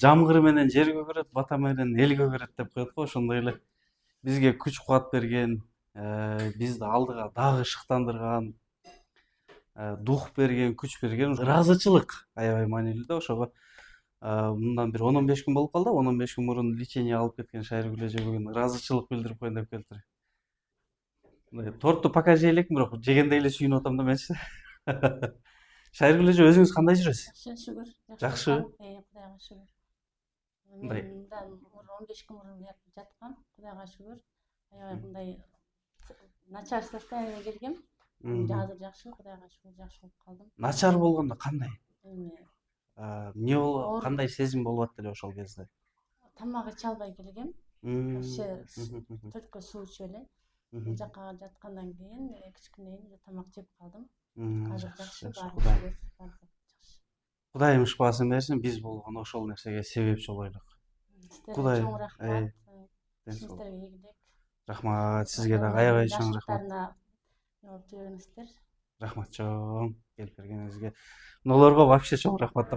жамгыры менен жер көгөрөт, бата менен эл көгөрөт деп коет го, ошондой эле бизге күч кубат берген, бизди алдыга дагы шыктандырган, дух берген, күч берген ыраазычылык аябай маанилүү да. Ошого мындан бир 10-15 күн болуп калды. 10-15 күн мурун лечение алып кеткен Шайыргүл эже бүгүн ыраазычылык билдирип коеюн деп келиптир. Торту пока жей элекмин, бирок жегенде эле сүйүнүп атам деменчи. Шайыргүл эже, өзүңүз кандай жүрөсүз? Жакшы, шүгүр. Жакшы. Кудайга шүгүр. Мындай. Мындан 15 күн мурун жаткам. Кудайга шүгүр. Аябай мындай начар состояние келгем. Азыр жакшы, Кудайга шүгүр, жакшы болуп калдым. Начар болгондо кандай? Эми Эмне болуп, кандай сезим болуп атты эле ошол кезде? тамак иче албай келгем. Төрткө суу ичип эле. Жакка жаткандан кийин кичинекейин тамак жеп калдым. Азыр жакшы, баары жакшы. Кудайым шыпаасын берсин, биз болгону ошол нерсеге себепчи болойлук. Кудай чоң рахмат. Сиздерге ийгилик. Рахмат, сизге дагы аябай чоң рахмат. Жашыңыздар. Рахмат чоң, келип бергениңизге. Мыналарга вообще чоң рахмат.